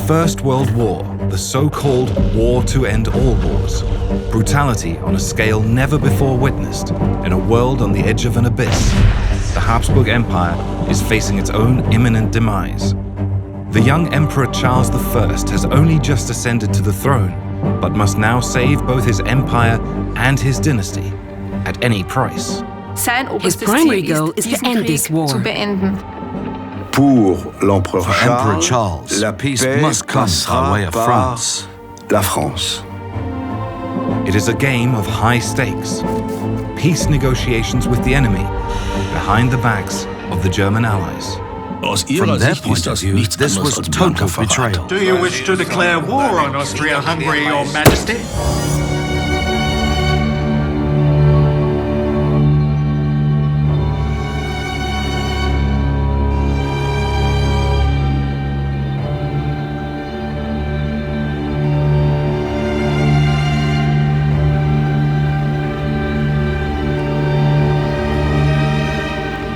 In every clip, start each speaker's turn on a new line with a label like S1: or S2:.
S1: First World War, the so-called war to end all wars. Brutality on a scale never before witnessed, in a world on the edge of an abyss. The Habsburg Empire is facing its own imminent demise. The young Emperor Charles I has only just ascended to the throne, but must now save both his empire and his dynasty, at any price.
S2: His primary goal is to end this war.
S3: For Emperor Charles, peace must come by way of France.
S1: It is a game of high stakes. Peace negotiations with the enemy, behind the backs of the German allies.
S3: From their point of view, this was total betrayal.
S4: Do you wish to declare war on Austria-Hungary, Your Majesty?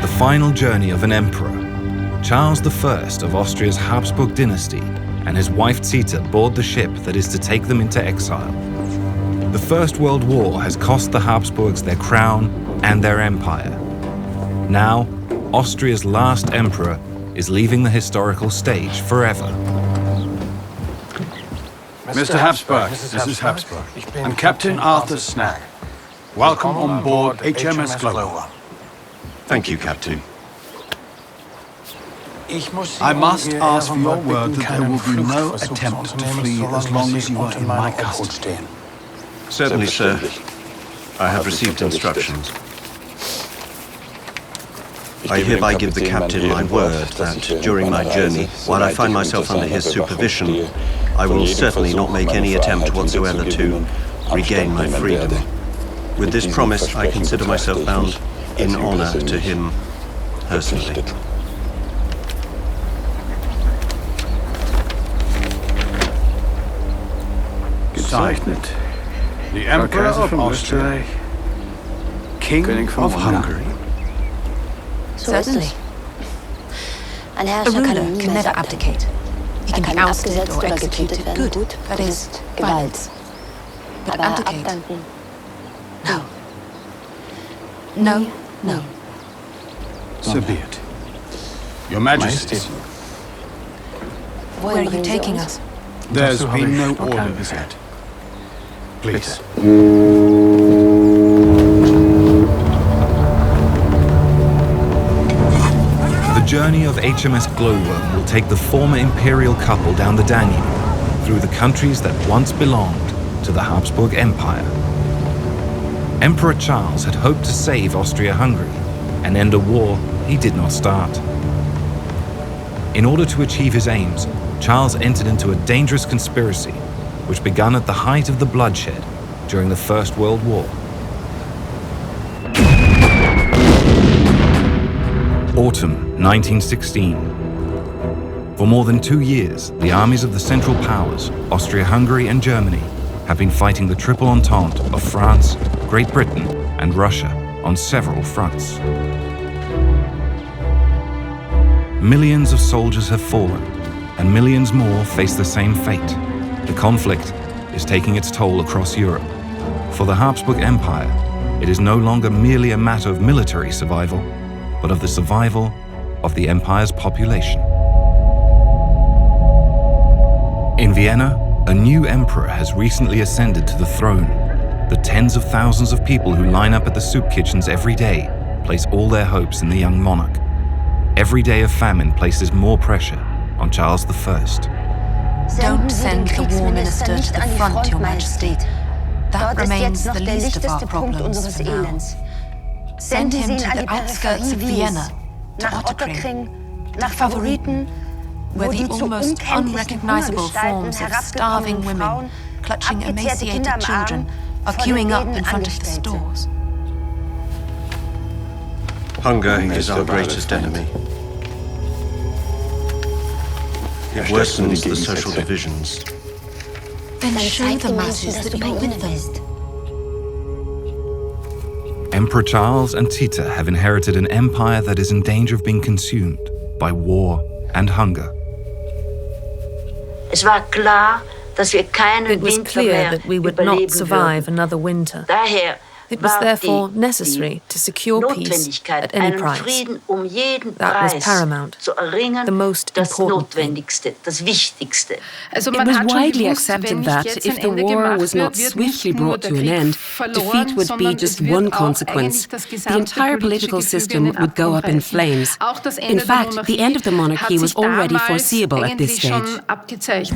S1: The final journey of an emperor. Charles I of Austria's Habsburg Dynasty and his wife Zita board the ship that is to take them into exile. The First World War has cost the Habsburgs their crown and their empire. Now, Austria's last emperor is leaving the historical stage forever.
S4: Mr. Habsburg, Mrs. Habsburg, I'm Captain Arthur Snag. Welcome on board HMS Glover.
S5: Thank you, Captain.
S4: I must ask for your word that there will be no attempt to flee as long as you are in my custody.
S5: Certainly, sir. I have received instructions. I hereby give the captain my word that during my journey, while I find myself under his supervision, I will certainly not make any attempt whatsoever to regain my freedom. With this promise, I consider myself bound in honor to him personally.
S4: Gezeichnet, the Emperor of Austria, King of Hungary.
S2: Certainly. A ruler can never abdicate. He can be ousted or executed. Good, that is, violence. But abdicate? No. No, no.
S4: So be it. Your Majesty.
S2: Where are you taking us?
S4: There's been no order yet. Please.
S1: The journey of HMS Glowworm will take the former imperial couple down the Danube, through the countries that once belonged to the Habsburg Empire. Emperor Charles had hoped to save Austria-Hungary and end a war he did not start. In order to achieve his aims, Charles entered into a dangerous conspiracy which began at the height of the bloodshed during the First World War. Autumn 1916. For more than 2 years, the armies of the Central Powers, Austria-Hungary and Germany, have been fighting the Triple Entente of France, Great Britain and Russia on several fronts. Millions of soldiers have fallen, and millions more face the same fate. The conflict is taking its toll across Europe. For the Habsburg Empire, it is no longer merely a matter of military survival, but of the survival of the empire's population. In Vienna, a new emperor has recently ascended to the throne. The tens of thousands of people who line up at the soup kitchens every day place all their hopes in the young monarch. Every day of famine places more pressure on Charles I.
S2: Don't send the war minister to the front, Your Majesty. That remains the least of our problems for now. Send him to the outskirts of Vienna, to Otterkring, to Favoriten, where the almost unrecognizable forms of starving women, clutching emaciated children, are queuing up in front of the stores.
S5: Hunger is our greatest enemy. It worsens the social divisions.
S2: Then show the masses that you're with them.
S1: Emperor Charles and Zita have inherited an empire that is in danger of being consumed by war and hunger.
S2: It was clear that we would not survive another winter. It was therefore necessary to secure peace at any price. That was paramount, the most important thing.
S6: It was widely accepted that if the war was not swiftly brought to an end, defeat would be just one consequence. The entire political system would go up in flames. In fact, the end of the monarchy was already foreseeable at this stage.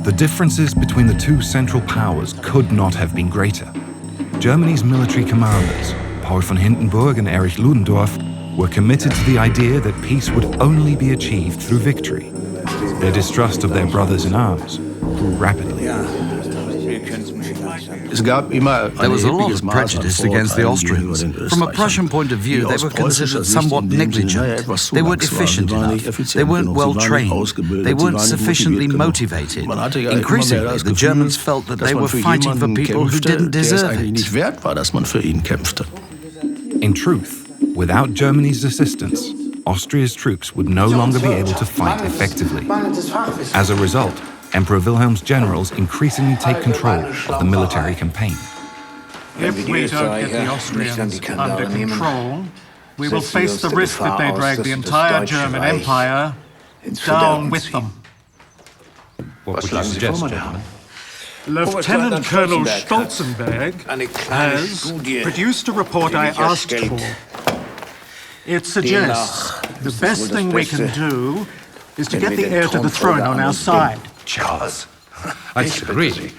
S1: The differences between the two central powers could not have been greater. Germany's military commanders, Paul von Hindenburg and Erich Ludendorff, were committed to the idea that peace would only be achieved through victory. Their distrust of their brothers in arms grew rapidly.
S3: There was a lot of prejudice against the Austrians. From a Prussian point of view, they were considered somewhat negligent. They weren't efficient enough. They weren't well trained. They weren't sufficiently motivated. Increasingly, the Germans felt that they were fighting for people who didn't deserve it.
S1: In truth, without Germany's assistance, Austria's troops would no longer be able to fight effectively. As a result, Emperor Wilhelm's generals increasingly take control of the military campaign.
S4: If we don't get the Austrians under control, we will face the risk that they drag the entire German Empire down with them.
S1: What would you suggest, gentlemen?
S4: Lieutenant Colonel Stolzenberg has produced a report I asked for. It suggests the best thing we can do is to get the heir to the throne on our side.
S7: Charles, I disagree.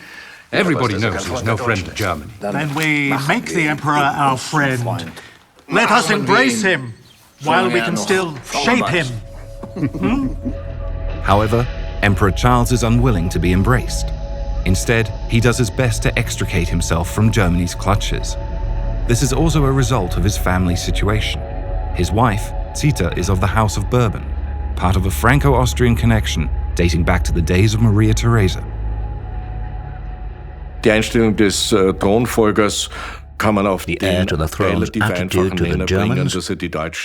S7: Everybody knows he's no friend to Germany.
S4: Then we make the Emperor our friend. Let us embrace him while we can still shape him.
S1: However, Emperor Charles is unwilling to be embraced. Instead, he does his best to extricate himself from Germany's clutches. This is also a result of his family situation. His wife, Zita, is of the House of Bourbon, part of a Franco-Austrian connection dating back to the days of Maria Theresa.
S8: Die Einstellung des Thronfolgers kann man auf
S9: the heir to the throne's attitude to the Germans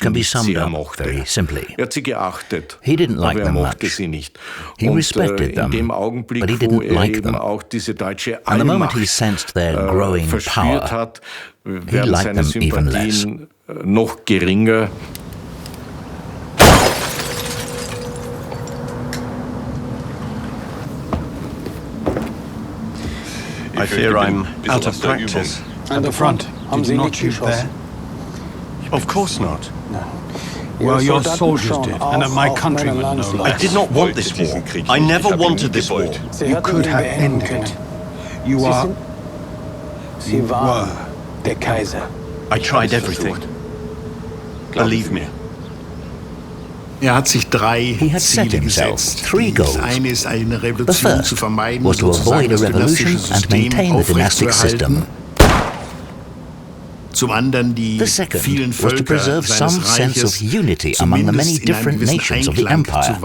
S9: can be summed up very simply. He didn't like them much. He respected them, but he didn't like them. And the moment he sensed their growing power, he liked them even less.
S8: Noch geringer.
S5: I fear I'm out of practice.
S4: At the front, did you not shoot there?
S7: Of course not.
S4: Well, your soldiers did, and my countrymen no less.
S5: I did not want this war. I never wanted this war.
S4: You could have ended it. You were
S10: der Kaiser.
S5: I tried everything. Believe me.
S9: He had set himself 3 goals. The first was to avoid a revolution and maintain the dynastic system. The second was to preserve some sense of unity among the many different nations of the empire.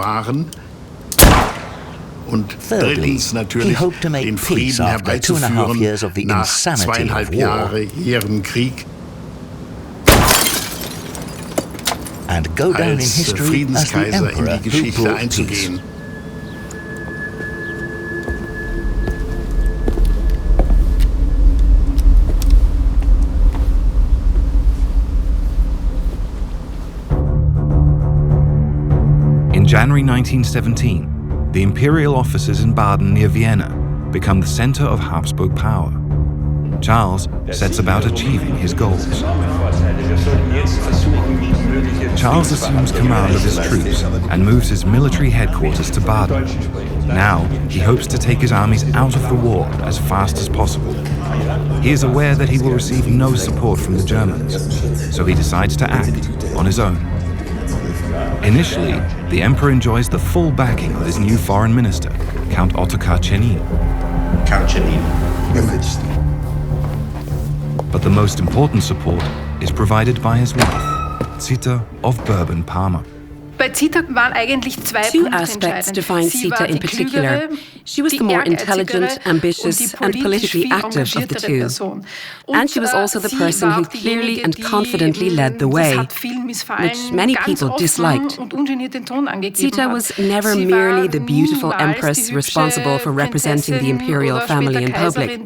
S9: Thirdly, he hoped to make peace after 2.5 years of the insanity of war, and go down in history as the emperor who brought peace.
S1: In January 1917, the imperial offices in Baden near Vienna become the center of Habsburg power. Charles sets about achieving his goals. Charles assumes command of his troops and moves his military headquarters to Baden. Now, he hopes to take his armies out of the war as fast as possible. He is aware that he will receive no support from the Germans, so he decides to act on his own. Initially, the emperor enjoys the full backing of his new foreign minister, Count Ottokar Chenin.
S5: Count Chenin.
S1: But the most important support is provided by his wife, Zita of Bourbon-Parma.
S6: Two aspects defined Zita in particular. She was the more intelligent, ambitious, and politically active of the two. And she was also the person who clearly and confidently led the way, which many people disliked. Zita was never merely the beautiful empress responsible for representing the imperial family in public.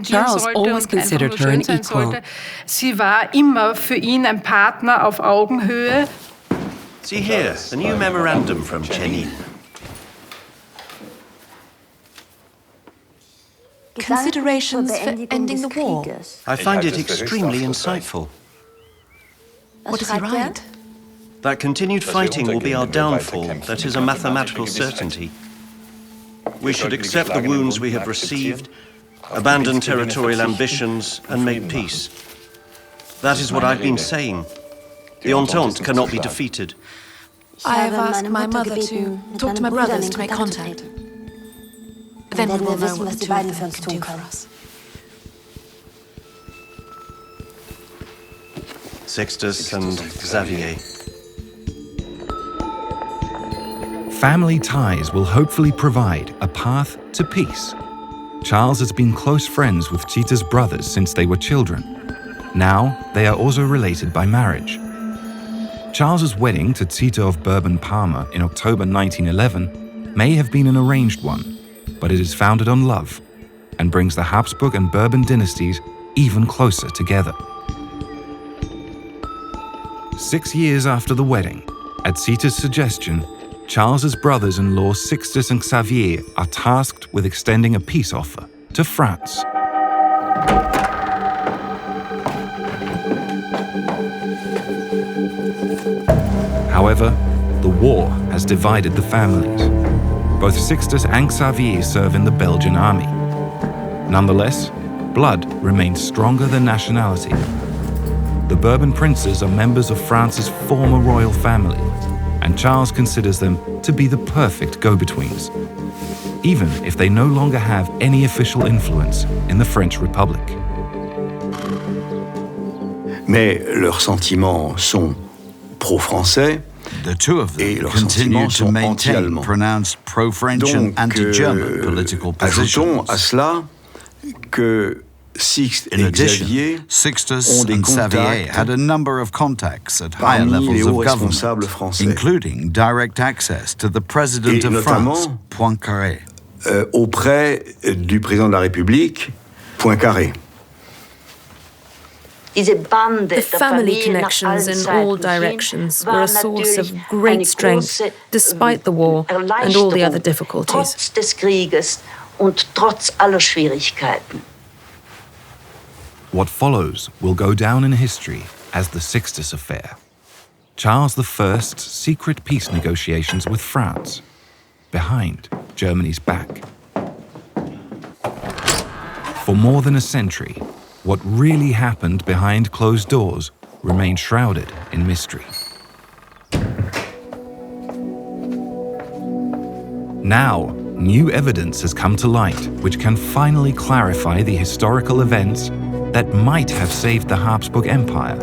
S6: Charles always considered her an equal.
S10: Sie war immer für ihn ein Partner auf Augenhöhe.
S5: See here, the new memorandum from Chenin.
S2: Considerations for ending the war.
S5: I find it extremely insightful.
S2: What does he write?
S5: That continued fighting will be our downfall. That is a mathematical certainty. We should accept the wounds we have received, abandon territorial ambitions, and make peace. That is what I've been saying. The Entente cannot be defeated.
S2: I have asked my mother to talk to my brothers to make contact. Then we will know what the two of them can do for us.
S5: Sixtus and Xavier.
S1: Family ties will hopefully provide a path to peace. Charles has been close friends with Zita's brothers since they were children. Now they are also related by marriage. Charles's wedding to Zita of Bourbon-Parma in October 1911 may have been an arranged one, but it is founded on love and brings the Habsburg and Bourbon dynasties even closer together. 6 years after the wedding, at Zita's suggestion, Charles's brothers-in-law Sixtus and Xavier are tasked with extending a peace offer to France. However, the war has divided the families. Both Sixtus and Xavier serve in the Belgian army. Nonetheless, blood remains stronger than nationality. The Bourbon princes are members of France's former royal family, and Charles considers them to be the perfect go-betweens, even if they no longer have any official influence in the French Republic.
S11: Mais leurs sentiments sont pro-français.
S3: The two of them continue to maintain pronounced pro-French and anti-German political positions.
S11: Ajoutons à cela que
S3: In addition, Sixtus and Xavier had a number of contacts at higher levels of government, including direct access to the President of France, Poincaré.
S11: Auprès du président de la République, Poincaré.
S12: The family connections in all directions were a source of great strength, despite the war and all the other difficulties.
S1: What follows will go down in history as the Sixtus Affair, Charles I's secret peace negotiations with France, behind Germany's back. For more than a century, what really happened behind closed doors remained shrouded in mystery. Now, new evidence has come to light which can finally clarify the historical events that might have saved the Habsburg Empire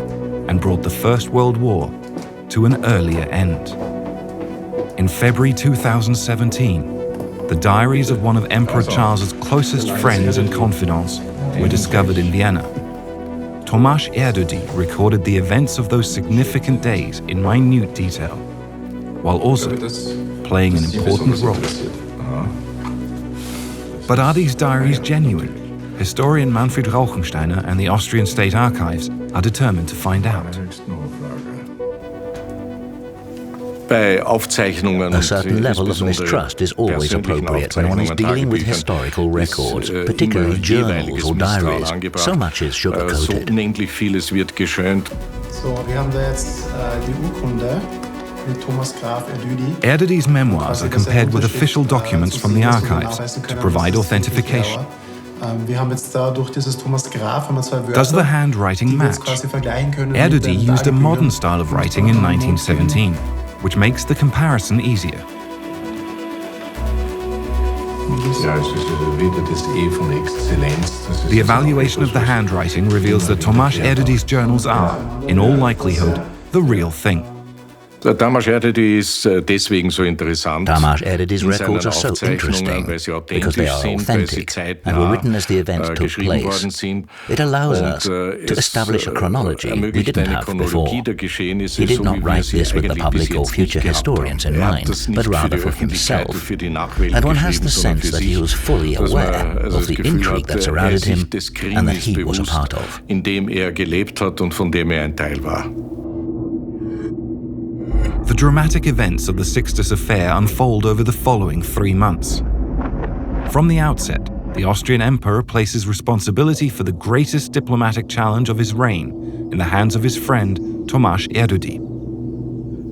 S1: and brought the First World War to an earlier end. In February 2017, the diaries of one of Emperor Charles's closest friends and confidants were discovered in Vienna. Tomáš Erdődy recorded the events of those significant days in minute detail, while also playing an important role. But are these diaries genuine? Historian Manfred Rauchensteiner and the Austrian State Archives are determined to find out.
S9: A certain level of mistrust is always appropriate when one is dealing with historical records, particularly journals or diaries. So much is sugar-coated.
S1: Erdődy's memoirs are compared with official documents from the archives to provide authentication. Does the handwriting match? Erdődy used a modern style of writing in 1917, which makes the comparison easier. The evaluation of the handwriting reveals that Tomáš Erdődy's journals are, in all likelihood, the real thing.
S8: Tamás Erdődy's
S9: records are so interesting because they are authentic and were written as the event took place. It allows us to establish a chronology we didn't have before. He did not write this with the public or future historians in mind, but rather for himself. And one has the sense that he was fully aware of the intrigue that surrounded him and that he was a part of.
S8: In dem gelebt hat und von dem ein Teil war.
S1: The dramatic events of the Sixtus Affair unfold over the following 3 months. From the outset, the Austrian emperor places responsibility for the greatest diplomatic challenge of his reign in the hands of his friend Tamás Erdődy.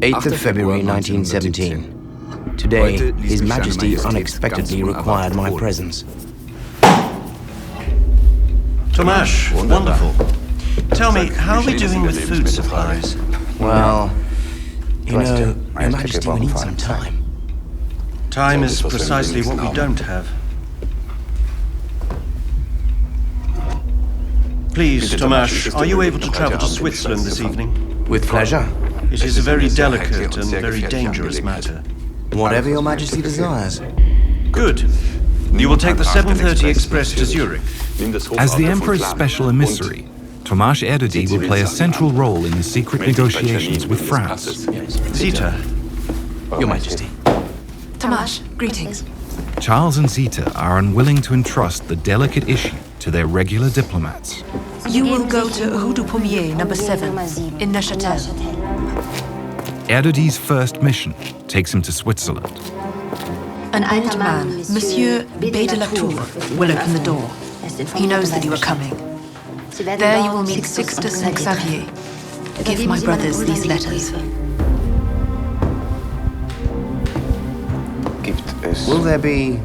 S13: 8th of February 1917. Today, His Majesty unexpectedly required my presence.
S5: Tamás, wonderful. Tell me, how are we doing with food supplies?
S13: Well, you know, Your Majesty, we need some time.
S5: Time is precisely what we don't have. Please, Tamás, are you able to travel to Switzerland this evening?
S13: With pleasure.
S5: It is a very delicate and very dangerous matter.
S13: Whatever Your Majesty desires.
S5: Good. You will take the 7:30 express to Zurich.
S1: As the emperor's special emissary, Tamás Erdődy will play a central role in the secret negotiations with France.
S5: Zita.
S13: Your Majesty.
S2: Tamás, greetings.
S1: Charles and Zita are unwilling to entrust the delicate issue to their regular diplomats.
S2: You will go to Rue du Pommier, number 7, in Neuchâtel.
S1: Erdődy's first mission takes him to Switzerland.
S2: An old man, Monsieur B. de la Tour, will open the door. He knows that you are coming. There you will meet Sixtus and Xavier. Give my brothers these letters.
S13: Will there be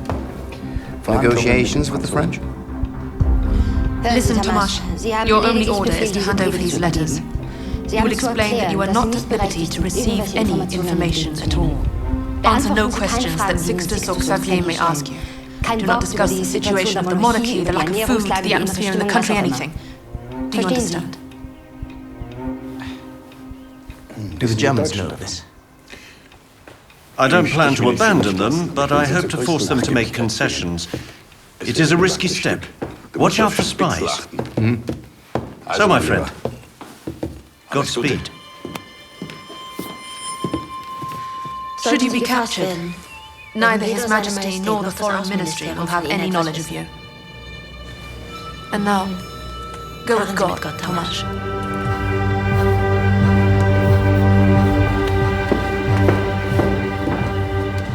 S13: negotiations with the French?
S2: Listen, Tamás, your only order is to hand over these letters. You will explain that you are not at liberty to receive any information at all. Answer no questions that Sixtus or Xavier may ask you. Do not discuss the situation of the monarchy, the lack of food, the atmosphere in the country, anything. Do you understand?
S13: Do the Germans know of this?
S5: I don't plan to abandon them, but I hope to force them to make concessions. It is a risky step. Watch out for spies. So, my friend, Godspeed.
S2: Should you be captured, neither His Majesty nor the Foreign Ministry will have any knowledge of you. And now, go with God, Tamás.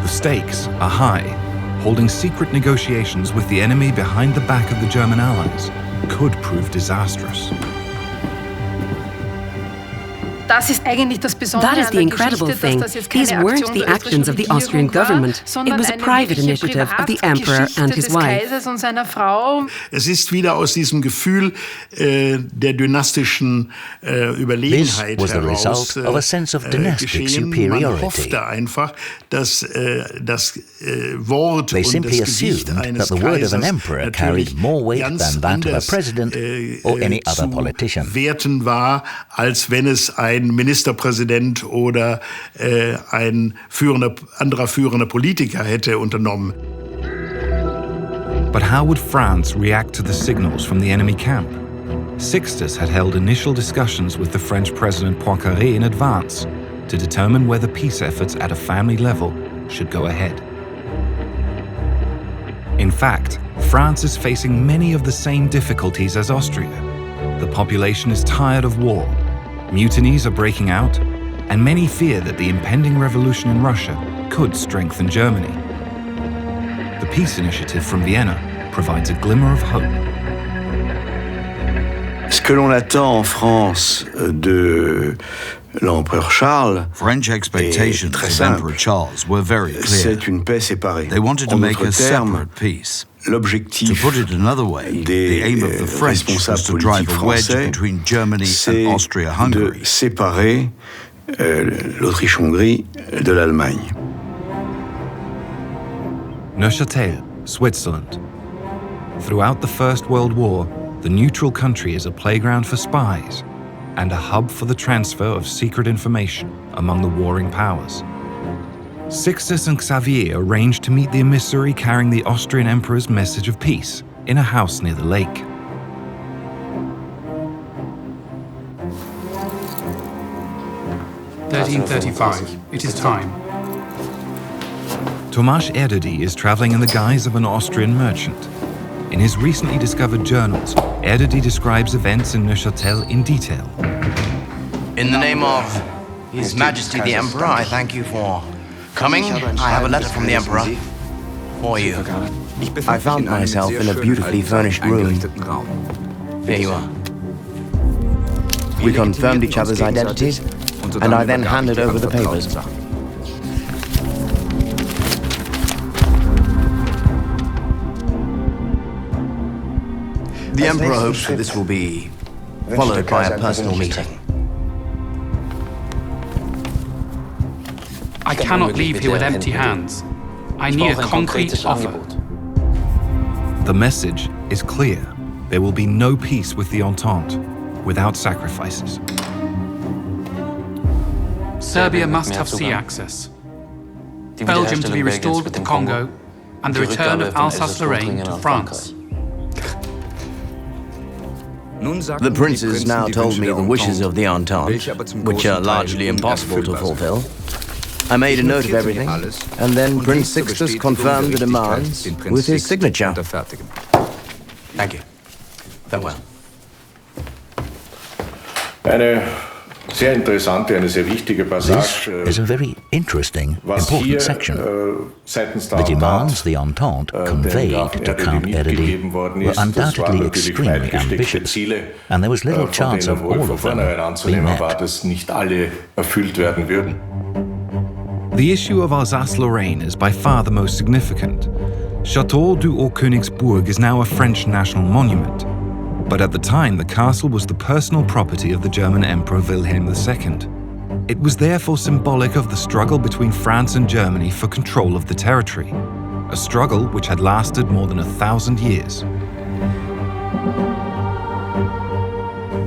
S1: The stakes are high. Holding secret negotiations with the enemy behind the back of the German allies could prove disastrous.
S10: That is
S6: the incredible thing. These weren't the actions of the Austrian government. It was a private initiative of the emperor and his wife.
S14: Es ist wieder aus diesem Gefühl der dynastischen Überlegenheit
S9: This was the result of a sense of dynastic superiority.
S14: Man hoffte einfach, dass das Wort
S9: They
S14: und
S9: simply
S14: das Gewicht
S9: assumed
S14: eines
S9: that the word of an
S14: Kaisers
S9: emperor carried more weight
S14: ganz
S9: than that of a
S14: anders
S9: president or any other politician.
S14: zu werten war, als wenn es ein Ministerpräsident oder ein anderer führender Politiker hätte unternommen.
S1: But how would France react to the signals from the enemy camp? Sixtus had held initial discussions with the French President Poincaré in advance to determine whether peace efforts at a family level should go ahead. In fact, France is facing many of the same difficulties as Austria. The population is tired of war. Mutinies are breaking out, and many fear that the impending revolution in Russia could strengthen Germany. The peace initiative from Vienna provides a glimmer of hope.
S11: Ce que l'on attend en France de l'empereur Charles,
S3: French expectations of Emperor Charles were very clear.
S11: C'est une paix séparée.
S3: They wanted to make a separate peace.
S11: L'objectif
S3: To put it another way, the aim of the French was to drive a wedge between Germany and Austria-Hungary.
S11: De séparer l'Autriche-Hongrie de l'Allemagne.
S1: Neuchâtel, Switzerland. Throughout the First World War, the neutral country is a playground for spies. and a hub for the transfer of secret information among the warring powers. Sixtus and Xavier arranged to meet the emissary carrying the Austrian emperor's message of peace in a house near the lake.
S15: "1335. It is time."
S1: Tomáš Erdődy is traveling in the guise of an Austrian merchant. In his recently discovered journals, Erdődy describes events in Neuchâtel in detail.
S13: In the name of His Majesty the Emperor, I thank you for coming. I have a letter from the Emperor for you. I found myself in a beautifully furnished room. Here you are. We confirmed each other's identities, and I then handed over the papers. The Emperor hopes that this will be followed by a personal meeting.
S15: I cannot leave here with empty hands. I need a concrete offer.
S1: The message is clear. There will be no peace with the Entente without sacrifices.
S15: Serbia must have sea access. Belgium to be restored with the Congo, and the return of Alsace-Lorraine to France.
S13: The princes now told me the wishes of the Entente, which are largely impossible to fulfill. I made a note of everything, and then Prince Sixtus confirmed the demands with his signature. Thank you. Farewell.
S9: This is a very interesting, important section. The demands the Entente conveyed to Count Erdődy were undoubtedly extremely ambitious, and there was little chance of all of them being met.
S1: The issue of Alsace-Lorraine is by far the most significant. Château du Haut-Königsbourg is now a French national monument, but at the time the castle was the personal property of the German Emperor Wilhelm II. It was therefore symbolic of the struggle between France and Germany for control of the territory, a struggle which had lasted more than 1,000 years.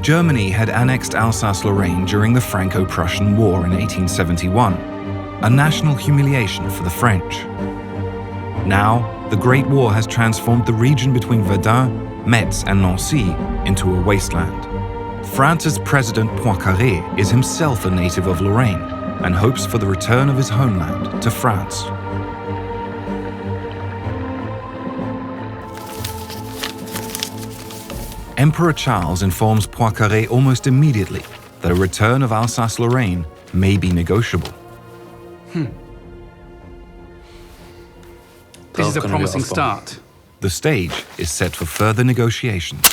S1: Germany had annexed Alsace-Lorraine during the Franco-Prussian War in 1871, a national humiliation for the French. Now, the Great War has transformed the region between Verdun, Metz and Nancy into a wasteland. France's President Poincaré is himself a native of Lorraine and hopes for the return of his homeland to France. Emperor Charles informs Poincaré almost immediately that a return of Alsace-Lorraine may be negotiable.
S15: This is a promising start.
S1: The stage is set for further negotiations.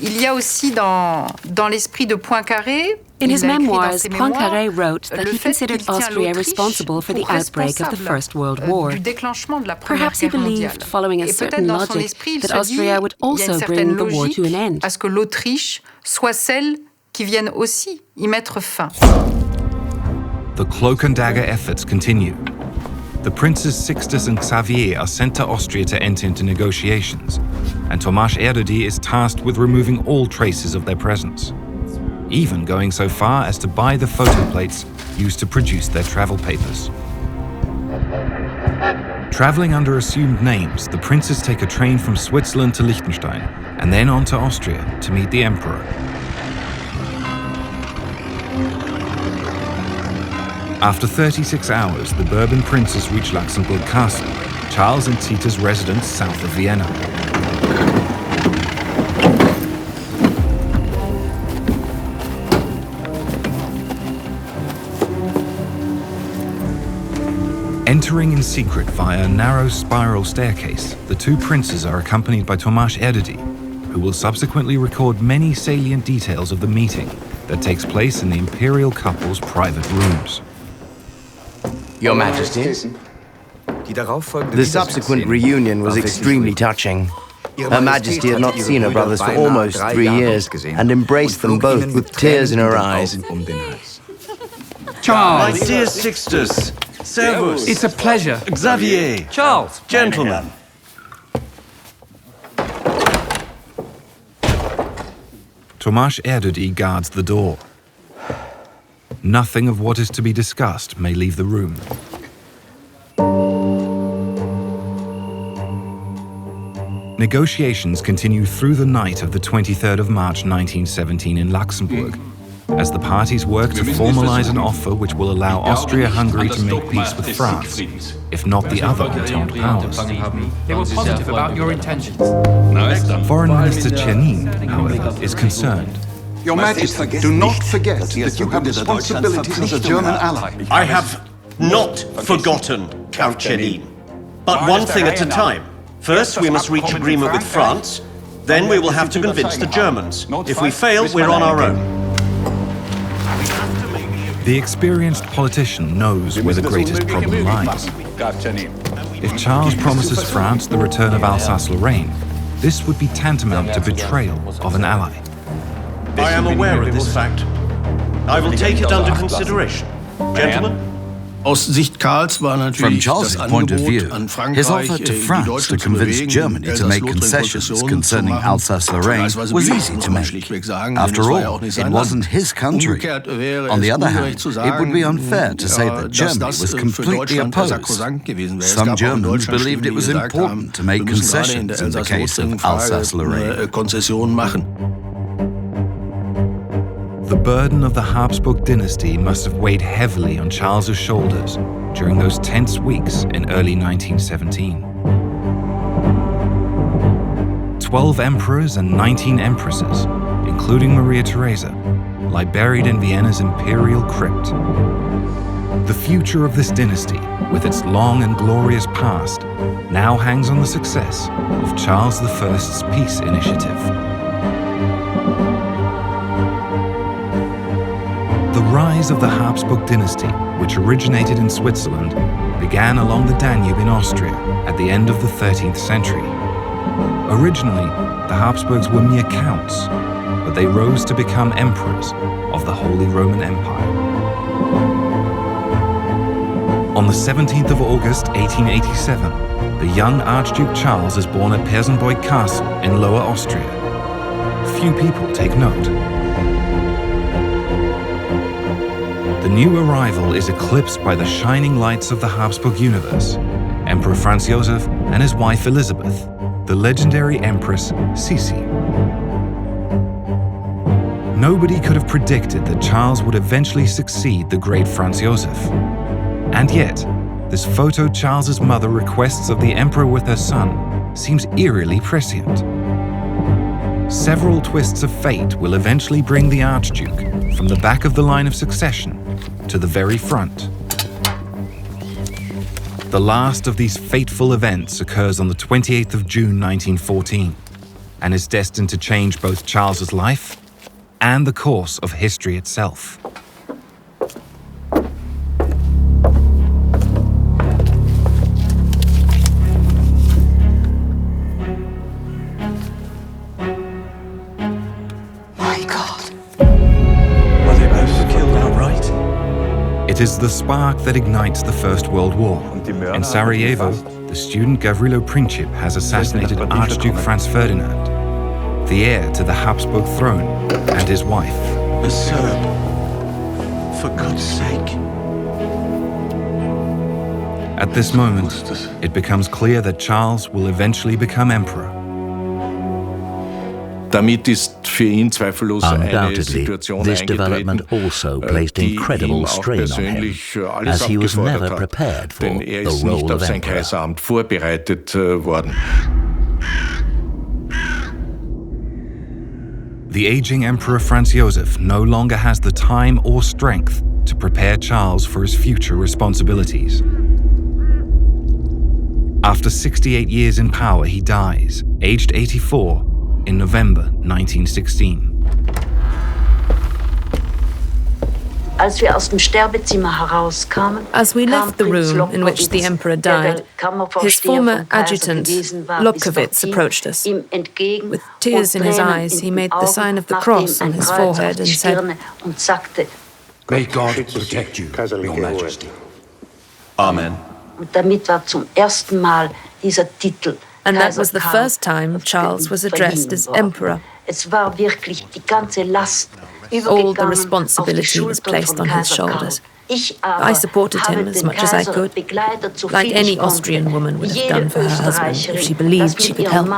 S10: Il y a aussi dans l'esprit de Poincaré.
S6: In his memoirs, Poincaré wrote that he considered Austria responsible for the outbreak of the First World War. Perhaps he believed, following a certain logic, that Austria would also bring the war to an end.
S10: À ce que l'Autriche soit celle qui vienne aussi y mettre fin.
S1: The cloak and dagger efforts continue. The princes Sixtus and Xavier are sent to Austria to enter into negotiations, and Tomáš Erdődy is tasked with removing all traces of their presence, even going so far as to buy the photo plates used to produce their travel papers. Traveling under assumed names, the princes take a train from Switzerland to Liechtenstein, and then on to Austria to meet the emperor. After 36 hours, the Bourbon princes reach Luxembourg Castle, Charles and Zita's residence south of Vienna. Entering in secret via a narrow spiral staircase, the two princes are accompanied by Tomáš Erdődy, who will subsequently record many salient details of the meeting that takes place in the imperial couple's private rooms.
S13: Your Majesty, the subsequent reunion was extremely touching. Her Majesty had not seen her brothers for almost 3 years and embraced them both with tears in her eyes.
S15: Charles!
S5: My dear Sixtus! Servus!
S15: It's a pleasure.
S5: Xavier!
S16: Charles!
S5: Gentlemen!
S1: Tomáš Erdődy guards the door. Nothing of what is to be discussed may leave the room. Negotiations continue through the night of the 23rd of March 1917 in Luxembourg, as the parties work to formalize an offer which will allow Austria-Hungary to make peace with France, if not the other Entente powers.
S15: They were positive about your intentions.
S1: Foreign Minister Czernin, however, is concerned.
S16: Your Majesty, do not forget that you have responsibilities as a German ally.
S5: I have not forgotten, Count Czernin. But one thing at a time. First, we must reach agreement with France. Then we will have to convince the Germans. If we fail, we're on our own.
S1: The experienced politician knows where the greatest problem lies. If Charles promises France the return of Alsace-Lorraine, this would be tantamount to betrayal of an ally.
S5: I am aware of this fact. I will take it under consideration. Gentlemen?
S3: From Charles's point of view, his offer to France to convince Germany to make concessions concerning Alsace-Lorraine was easy to make. After all, it wasn't his country. On the other hand, it would be unfair to say that Germany was completely opposed. Some Germans believed it was important to make concessions in the case of Alsace-Lorraine.
S1: The burden of the Habsburg Dynasty must have weighed heavily on Charles's shoulders during those tense weeks in early 1917. 12 emperors and 19 empresses, including Maria Theresa, lie buried in Vienna's imperial crypt. The future of this dynasty, with its long and glorious past, now hangs on the success of Charles I's peace initiative. The rise of the Habsburg Dynasty, which originated in Switzerland, began along the Danube in Austria at the end of the 13th century. Originally, the Habsburgs were mere counts, but they rose to become emperors of the Holy Roman Empire. On the 17th of August 1887, the young Archduke Charles is born at Persenbeug Castle in Lower Austria. Few people take note. The new arrival is eclipsed by the shining lights of the Habsburg universe, Emperor Franz Joseph and his wife Elizabeth, the legendary Empress Sisi. Nobody could have predicted that Charles would eventually succeed the great Franz Joseph. And yet, this photo Charles's mother requests of the emperor with her son seems eerily prescient. Several twists of fate will eventually bring the Archduke from the back of the line of succession to the very front. The last of these fateful events occurs on the 28th of June 1914 and is destined to change both Charles's life and the course of history itself. It is the spark that ignites the First World War. In Sarajevo, the student Gavrilo Princip has assassinated Archduke Franz Ferdinand, the heir to the Habsburg throne, and his wife.
S5: A Serb. For God's sake.
S1: At this moment, it becomes clear that Charles will eventually become emperor.
S9: Undoubtedly, this development also placed incredible strain on him, as he was never prepared for the role of emperor.
S1: The aging Emperor Franz Joseph no longer has the time or strength to prepare Charles for his future responsibilities. After 68 years in power, he dies, aged 84, in November 1916.
S12: As we left the room in which the emperor died, his former adjutant, Lobkowitz, approached us. With tears in his eyes, he made the sign of the cross on his forehead and said,
S7: "May God protect you, Your Majesty."
S5: Amen.
S12: And that was the first time Charles was addressed as emperor. All the responsibility was placed on his shoulders. I supported him as much as I could, like any Austrian woman would have done for her husband if she believed she could help.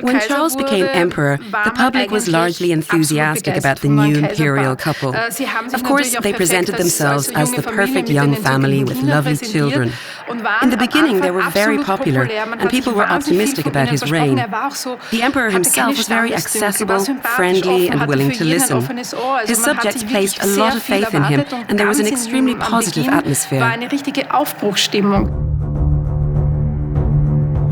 S6: When Charles became emperor, the public was largely enthusiastic about the new imperial couple. Of course, they presented themselves as the perfect young family with lovely children. In the beginning, they were very popular, and people were optimistic about his reign. The emperor himself was very accessible, friendly, and willing to listen. His subjects placed a lot of faith in him, and there was an extremely positive atmosphere.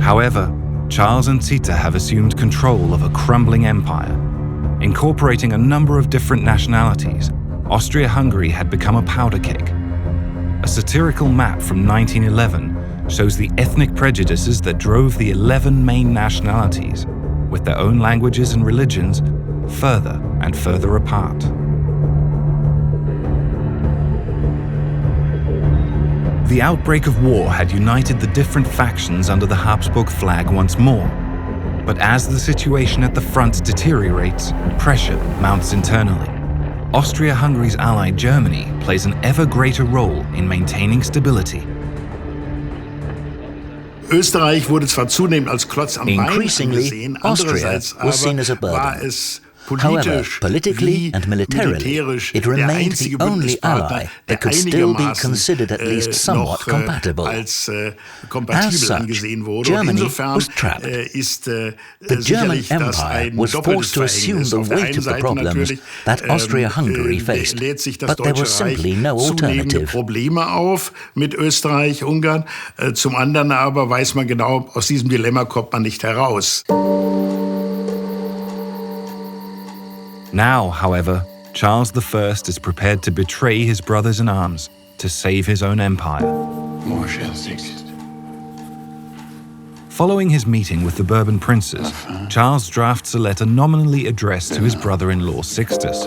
S1: However, Charles and Zita have assumed control of a crumbling empire. Incorporating a number of different nationalities, Austria-Hungary had become a powder keg. A satirical map from 1911 shows the ethnic prejudices that drove the 11 main nationalities, with their own languages and religions, further and further apart. The outbreak of war had united the different factions under the Habsburg flag once more. But as the situation at the front deteriorates, pressure mounts internally. Austria-Hungary's ally Germany plays an ever greater role in maintaining stability.
S14: Österreich wurde zwar zunehmend als Klotz am Bein angesehen,
S9: Austria was seen as a burden. However, politically and militarily, it remained the only ally that could still be considered at least somewhat compatible. As such, Germany was trapped. The German Empire was forced to assume the weight of the problems that Austria-Hungary faced, but there was simply no alternative.
S14: Probleme auf mit Österreich-Ungarn. Zum anderen aber weiß man genau, aus diesem Dilemma kommt man nicht heraus.
S1: Now, however, Charles I is prepared to betray his brothers-in-arms to save his own empire. Following his meeting with the Bourbon princes, Charles drafts a letter nominally addressed to his brother-in-law Sixtus.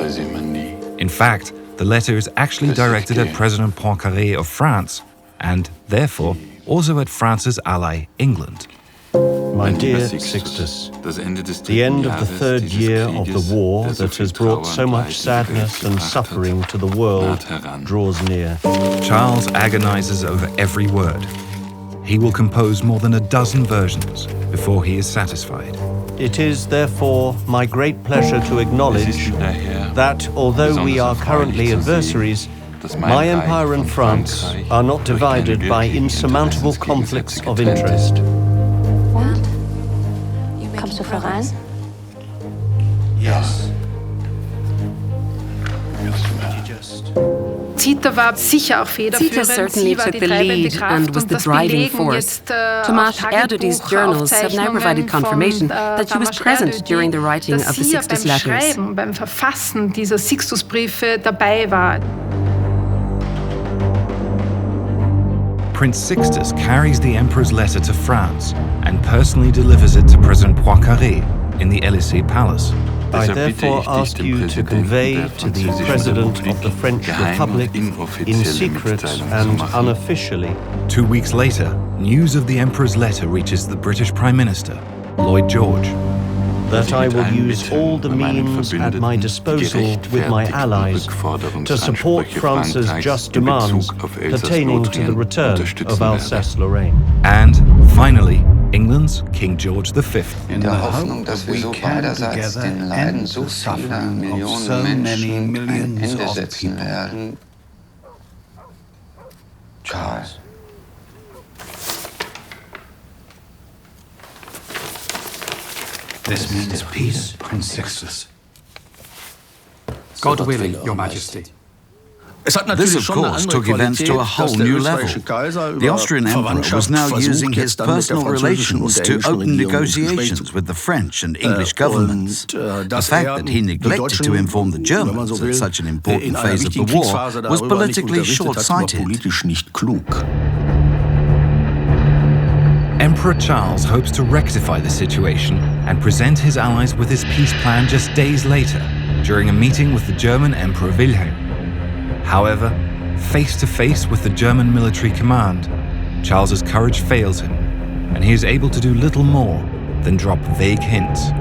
S1: In fact, the letter is actually directed at President Poincaré of France, and therefore also at France's ally, England.
S17: My dear Sixtus, the end of the third year of the war that has brought so much sadness and suffering to the world draws near.
S1: Charles agonizes over every word. He will compose more than a dozen versions before he is satisfied.
S17: It is, therefore, my great pleasure to acknowledge that, although we are currently adversaries, my empire and France are not divided by insurmountable conflicts of interest.
S2: Kommst du voran?
S17: Yes.
S10: Zita
S6: certainly took the lead and was the driving force. Tomáš Erdődy's journals have now provided confirmation that she was present during the writing of the Sixtus letters.
S10: Beim Verfassen dieser Sixtusbriefe dabei war.
S1: Prince Sixtus carries the emperor's letter to France and personally delivers it to President Poincaré in the Élysée Palace.
S17: I therefore ask you to convey to the President of the French Republic, in secret and unofficially.
S1: 2 weeks later, news of the emperor's letter reaches the British Prime Minister, Lloyd George.
S17: That I will use all the means at my disposal with my allies to support France's just demands pertaining to the return of Alsace-Lorraine.
S1: And, finally, England's King George V.
S18: In the hope that we can together end the suffering of so many millions of people. Charles.
S15: This means peace, Prince Sixtus. God willing, Your Majesty.
S3: This, of course, took events to a whole new level. The Austrian emperor was now using his personal relations to open negotiations with the French and English governments. The fact that he neglected to inform the Germans at such an important phase of the war was politically short-sighted.
S1: Emperor Charles hopes to rectify the situation and present his allies with his peace plan just days later, during a meeting with the German Emperor Wilhelm. However, face to face with the German military command, Charles's courage fails him, and he is able to do little more than drop vague hints.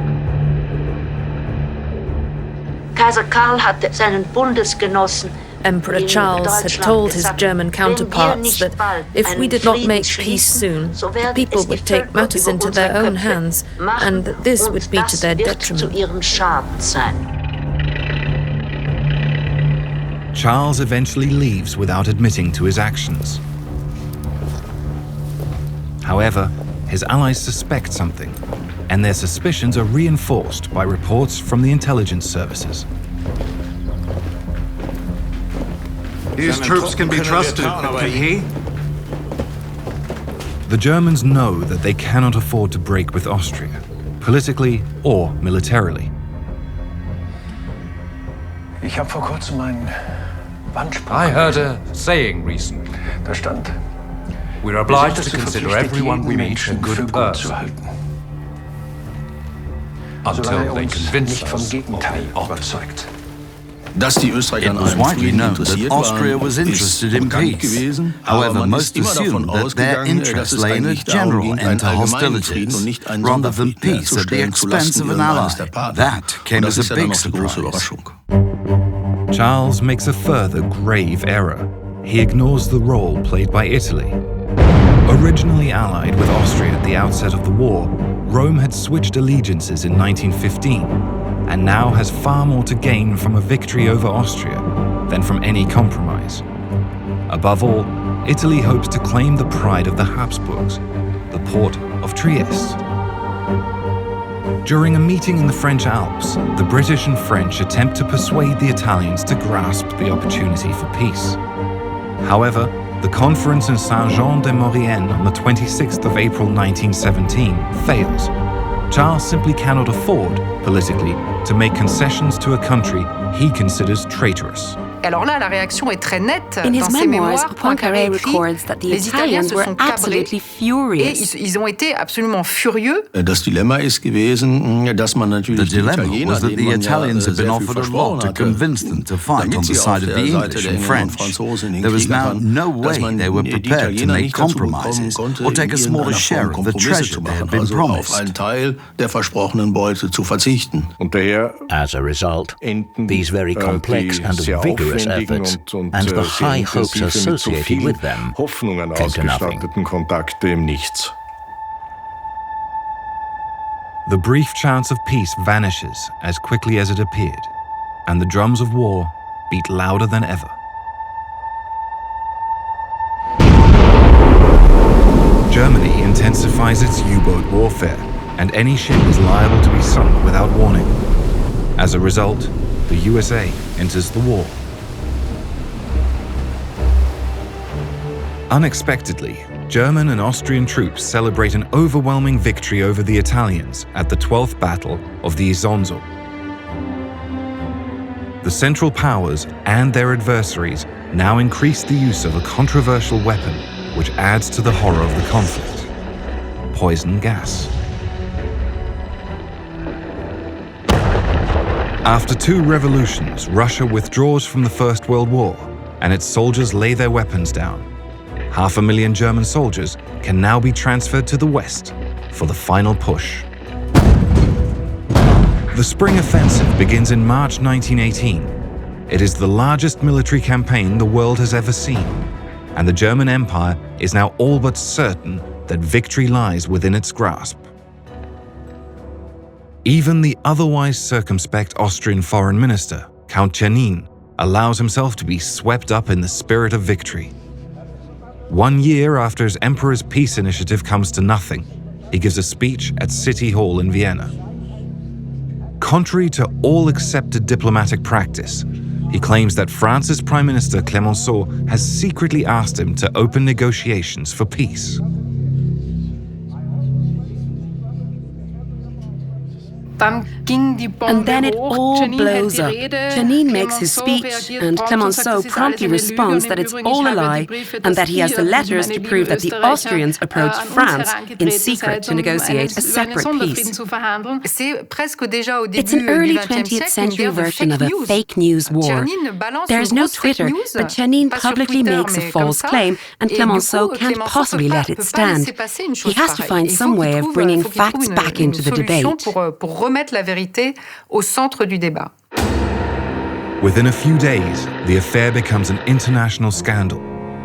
S2: Kaiser Karl hatte seinen Bundesgenossen
S12: Emperor Charles had told his German counterparts that if we did not make peace soon, the people would take matters into their own hands, and that this would be to their detriment.
S1: Charles eventually leaves without admitting to his actions. However, his allies suspect something, and their suspicions are reinforced by reports from the intelligence services.
S4: These troops can be trusted, can he?
S1: The Germans know that they cannot afford to break with Austria, politically or militarily.
S7: I heard a saying recently. We're obliged to consider everyone we meet a good person until they convince us of the opposite.
S3: It was widely known that Austria was interested in peace. However, most assumed that their interest lay in a general end to hostilities, rather than peace at the expense of an ally. That came as a big surprise.
S1: Charles makes a further grave error. He ignores the role played by Italy. Originally allied with Austria at the outset of the war, Rome had switched allegiances in 1915, and now has far more to gain from a victory over Austria than from any compromise. Above all, Italy hopes to claim the pride of the Habsburgs, the port of Trieste. During a meeting in the French Alps, the British and French attempt to persuade the Italians to grasp the opportunity for peace. However, the conference in Saint-Jean-de-Maurienne on the 26th of April 1917 fails. Charles simply cannot afford, politically, to make concessions to a country he considers traitorous.
S6: In his memoirs, Poincaré records that the Italians were absolutely furious.
S3: The dilemma was that the Italians had been offered a lot to convince them to fight on the side of the English and French. There was now no way they were prepared to make compromises or take a smaller share of the treasure they had been promised.
S9: As a result, these very complex and vigorous efforts and the high hopes associated with them came to nothing.
S1: The brief chance of peace vanishes as quickly as it appeared, and the drums of war beat louder than ever. Germany intensifies its U-boat warfare, and any ship is liable to be sunk without warning. As a result, the USA enters the war. Unexpectedly, German and Austrian troops celebrate an overwhelming victory over the Italians at the 12th Battle of the Isonzo. The Central Powers and their adversaries now increase the use of a controversial weapon which adds to the horror of the conflict: poison gas. After 2 revolutions, Russia withdraws from the First World War, and its soldiers lay their weapons down. 500,000 German soldiers can now be transferred to the West for the final push. The Spring Offensive begins in March 1918. It is the largest military campaign the world has ever seen, and the German Empire is now all but certain that victory lies within its grasp. Even the otherwise circumspect Austrian foreign minister, Count Czernin, allows himself to be swept up in the spirit of victory. 1 year after his emperor's peace initiative comes to nothing, he gives a speech at City Hall in Vienna. Contrary to all accepted diplomatic practice, he claims that France's Prime Minister Clemenceau has secretly asked him to open negotiations for peace.
S6: And then it all blows up. Janine makes his speech, and Clemenceau promptly responds that it's all a lie, and that he has the letters to prove that the Austrians approached France in secret to negotiate a separate peace. It's an early 20th century version of a fake news war. There is no Twitter, but Janine publicly makes a false claim, and Clemenceau can't possibly let it stand. He has to find some way of bringing facts back into the debate.
S1: Within a few days, the affair becomes an international scandal,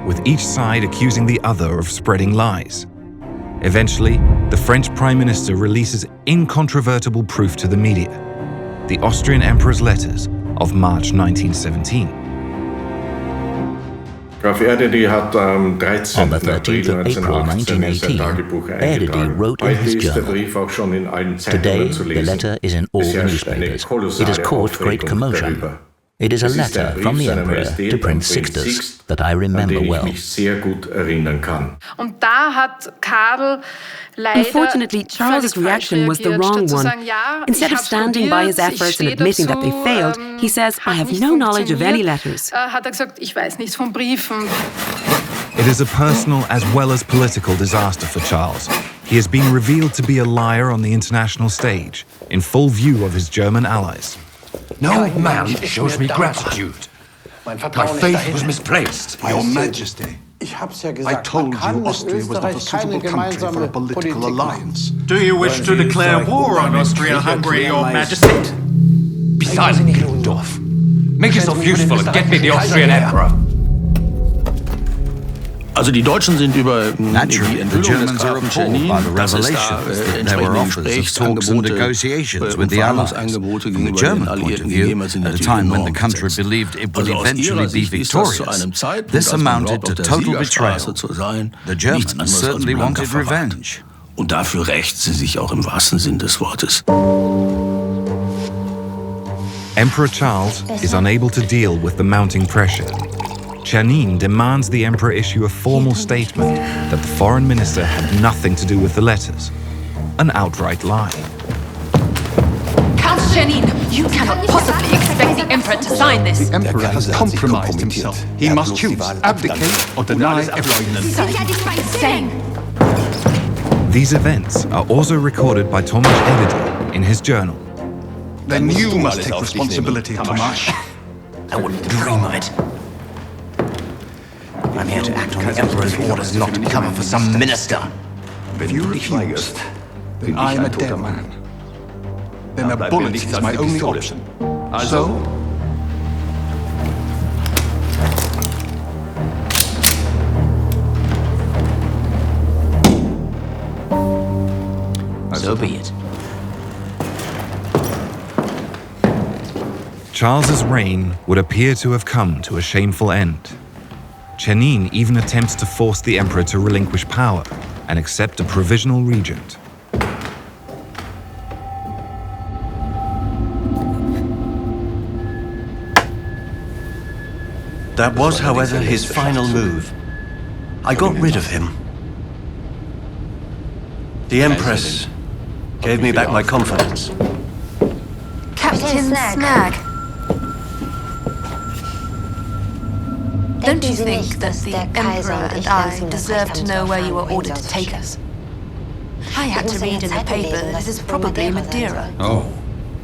S1: with each side accusing the other of spreading lies. Eventually, the French Prime Minister releases incontrovertible proof to the media: the Austrian Emperor's letters of March 1917.
S9: On the 13th of April 1918, Erdődy wrote in his journal, "Today, the letter is in all newspapers. It has caused great commotion. It is a letter from the Emperor to Prince Sixtus that I remember well."
S6: Unfortunately, Charles's reaction was the wrong one. Instead of standing by his efforts and admitting that they failed, he says, "I have no knowledge of any letters."
S1: It is a personal as well as political disaster for Charles. He has been revealed to be a liar on the international stage, in full view of his German allies.
S7: No man shows me gratitude. My faith was misplaced.
S16: Your Majesty, I told you Austria was not a suitable country for a political alliance.
S4: Do you wish to declare war on Austria-Hungary, Your Majesty?
S7: Be silent, Ludendorff. Make yourself useful and get me the Austrian Emperor.
S3: Naturally, the Germans are appalled by the revelations that there were offers of talks and negotiations with the Allies. From the German point of view, at a time when the country believed it would eventually be victorious, this amounted to total betrayal. The Germans certainly wanted revenge.
S11: Und dafür rächt sie sich auch im wahrsten Sinn des Wortes.
S1: Emperor Charles is unable to deal with the mounting pressure. Janine demands the emperor issue a formal statement that the foreign minister had nothing to do with the letters. An outright lie.
S2: Count Janine, you cannot possibly expect the emperor to sign this.
S16: The emperor has compromised himself. He must choose, abdicate or deny everything.
S2: Insane.
S1: These events are also recorded by Tomasz Erdődy in his journal.
S16: Then you must take responsibility, Tomasz.
S13: I wouldn't dream of it. I'm here to act on the Emperor's orders, not to cover for some minister.
S16: If you refuse, then I am a dead man. Then a bullet is my only option. So?
S13: So be it.
S1: Charles's reign would appear to have come to a shameful end. Janine even attempts to force the emperor to relinquish power and accept a provisional regent.
S5: That was, however, his final move. I got rid of him. The Empress gave me back my confidence.
S2: Captain Snag.
S12: Don't you think that the Emperor and I deserve to know where you were ordered to take us? I had to read in the paper that it is probably Madeira.
S16: Oh,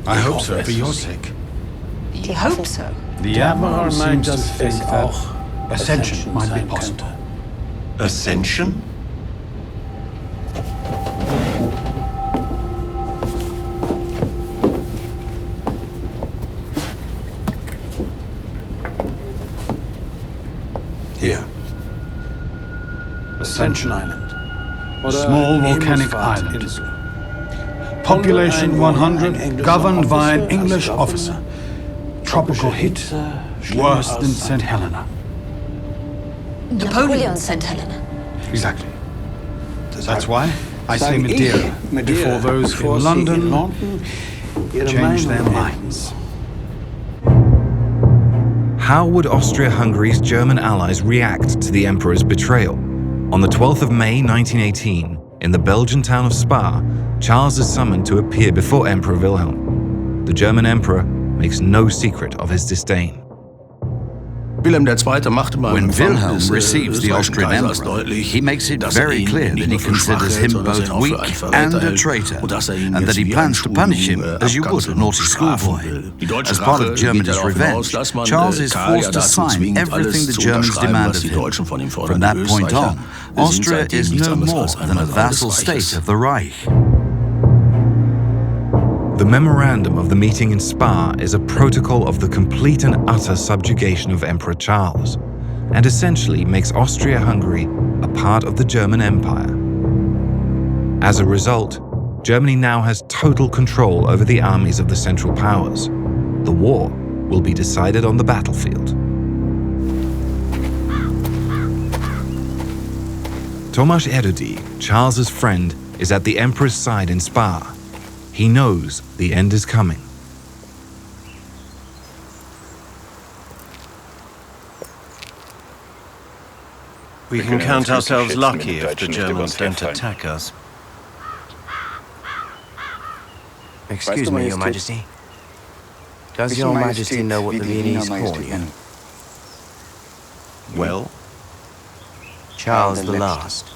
S16: I hope so, for your sake.
S12: You hope so?
S16: The Emperor seems to think that ascension might be possible.
S5: Ascension?
S16: Here. Ascension Island. A small volcanic island. Population 100, governed by an English officer. Tropical heat, worse than St. Helena.
S2: Napoleon's St. Helena.
S16: Exactly. That's why I say Madeira before those in London change their minds.
S1: How would Austria-Hungary's German allies react to the emperor's betrayal? On the 12th of May 1918, in the Belgian town of Spa, Charles is summoned to appear before Emperor Wilhelm. The German emperor makes no secret of his disdain.
S3: When Wilhelm receives the Austrian emperor, he makes it very clear that he considers him both weak and a traitor, and that he plans to punish him as you would a naughty schoolboy. As part of Germany's revenge, Charles is forced to sign everything the Germans demand of him. From that point on, Austria is no more than a vassal state of the Reich.
S1: The memorandum of the meeting in Spa is a protocol of the complete and utter subjugation of Emperor Charles, and essentially makes Austria-Hungary a part of the German Empire. As a result, Germany now has total control over the armies of the Central Powers. The war will be decided on the battlefield. Tomáš Erudí, Charles's friend, is at the Emperor's side in Spa. He knows the end is coming.
S17: We can count ourselves lucky if the Germans don't attack us.
S13: Excuse me, Your Majesty. Does Your Majesty know what the Viennese call you?
S3: Well?
S13: Charles the Last.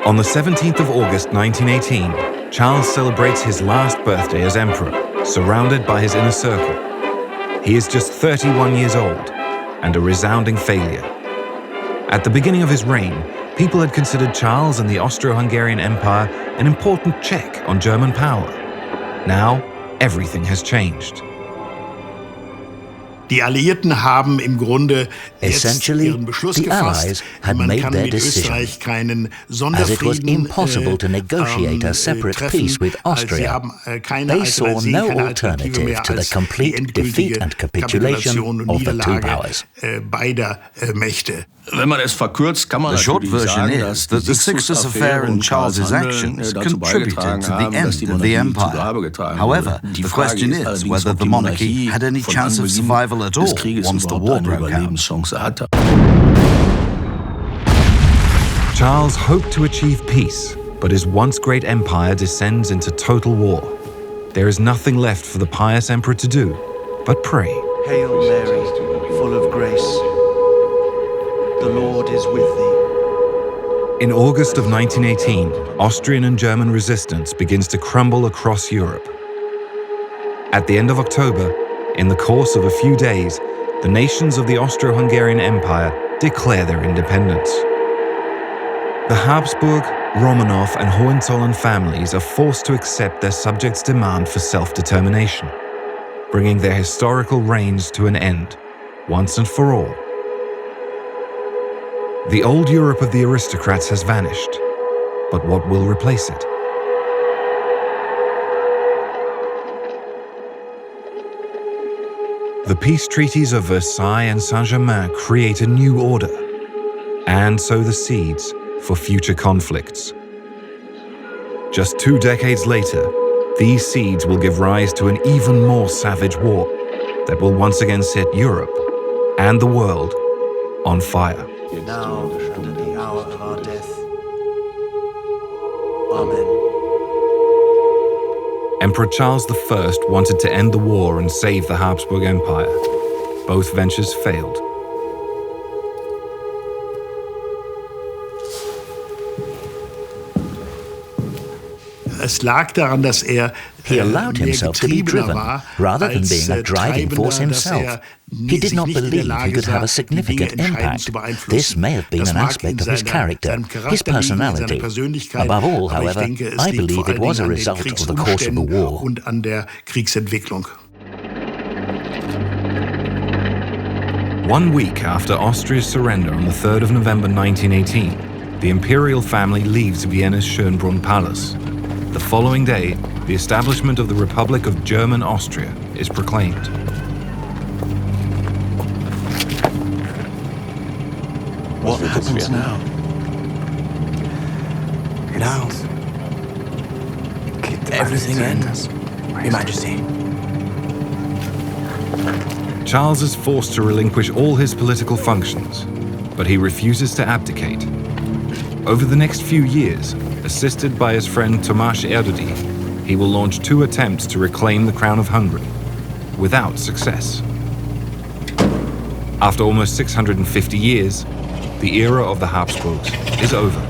S1: On the 17th of August 1918, Charles celebrates his last birthday as emperor, surrounded by his inner circle. He is just 31 years old, and a resounding failure. At the beginning of his reign, people had considered Charles and the Austro-Hungarian Empire an important check on German power. Now, everything has changed.
S14: Die Alliierten haben im Grunde
S9: Essentially,
S14: ihren Beschluss
S9: the
S14: gefasst.
S9: Allies had
S14: Man
S9: made
S14: kann
S9: their
S14: mit
S9: decision,
S14: Österreich keinen
S9: as it was
S14: Sonderfrieden
S9: impossible to negotiate a separate peace with Austria. They saw no alternative to the complete defeat and capitulation of the two powers.
S14: Beider Mächte.
S3: The short version is that the Sixtus Affair and Charles's actions contributed to the end of the empire. However, the question is whether the monarchy had any chance of survival at all once the war broke out.
S1: Charles hoped to achieve peace, but his once great empire descends into total war. There is nothing left for the pious emperor to do but pray.
S17: Hail Mary, full of grace. The Lord is with thee.
S1: In August of 1918, Austrian and German resistance begins to crumble across Europe. At the end of October, in the course of a few days, the nations of the Austro-Hungarian Empire declare their independence. The Habsburg, Romanov, and Hohenzollern families are forced to accept their subjects' demand for self-determination, bringing their historical reigns to an end, once and for all. The old Europe of the aristocrats has vanished, but what will replace it? The peace treaties of Versailles and Saint-Germain create a new order, and sow the seeds for future conflicts. Just 2 decades later, these seeds will give rise to an even more savage war that will once again set Europe and the world on fire.
S17: Now and at the hour of our death. Amen.
S1: Emperor Charles I wanted to end the war and save the Habsburg Empire. Both ventures failed.
S14: Es lag daran, dass
S9: he allowed himself to be driven, rather than being a driving force himself. He did not believe he could have a significant impact. This may have been an aspect of his character, his personality. Above all, however, I believe it was a result of the course of the war.
S14: Und an der Kriegsentwicklung.
S1: 1 week after Austria's surrender on the 3rd of November 1918, the imperial family leaves Vienna's Schönbrunn Palace. The following day, the establishment of the Republic of German Austria is proclaimed.
S17: What happens now?
S13: Now, everything ends, Your Majesty.
S1: Charles is forced to relinquish all his political functions, but he refuses to abdicate. Over the next few years, assisted by his friend Tomáš Erdődy, he will launch 2 attempts to reclaim the crown of Hungary, without success. After almost 650 years, the era of the Habsburgs is over.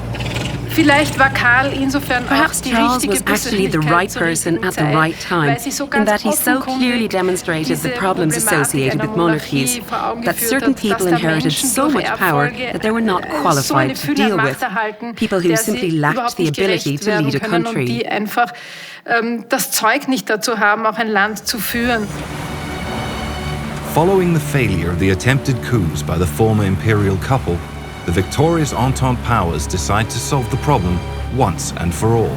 S10: Vielleicht war Karl insofern
S6: Perhaps Charles was actually the right person at the right time, in that he so clearly demonstrated the problems associated with monarchies, that certain people inherited so much power that they were not qualified to deal with, people who simply lacked the ability to lead a country.
S10: Die einfach das Zeug nicht dazu haben, auch ein Land zu führen.
S1: Following the failure of the attempted coups by the former imperial couple, the victorious Entente powers decide to solve the problem once and for all.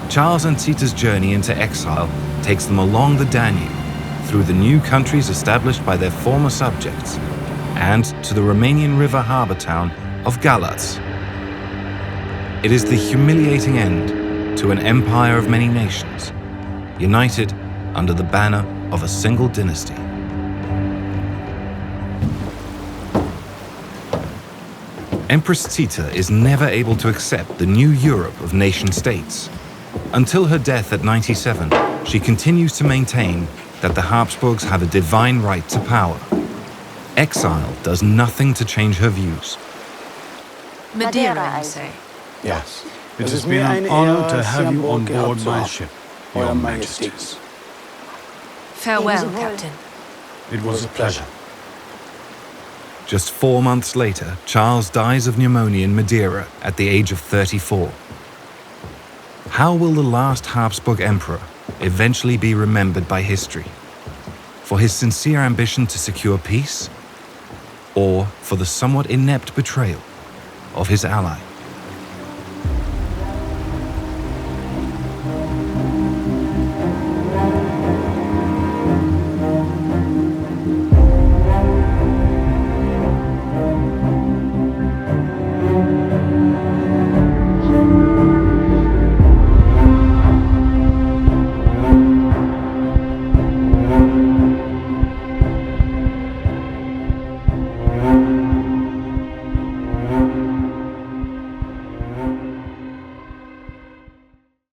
S1: Charles and Zita's journey into exile takes them along the Danube, through the new countries established by their former subjects, and to the Romanian river harbour town of Galați. It is the humiliating end to an empire of many nations, united under the banner of a single dynasty. Empress Zita is never able to accept the new Europe of nation-states. Until her death at 97, she continues to maintain that the Habsburgs have a divine right to power. Exile does nothing to change her views.
S2: Madeira, you say?
S16: Yes. It has been an honor to have you on board my ship, Your Majesties.
S2: Farewell, Captain.
S16: It was a pleasure.
S1: Just 4 months later, Charles dies of pneumonia in Madeira at the age of 34. How will the last Habsburg emperor eventually be remembered by history? For his sincere ambition to secure peace? Or for the somewhat inept betrayal of his ally?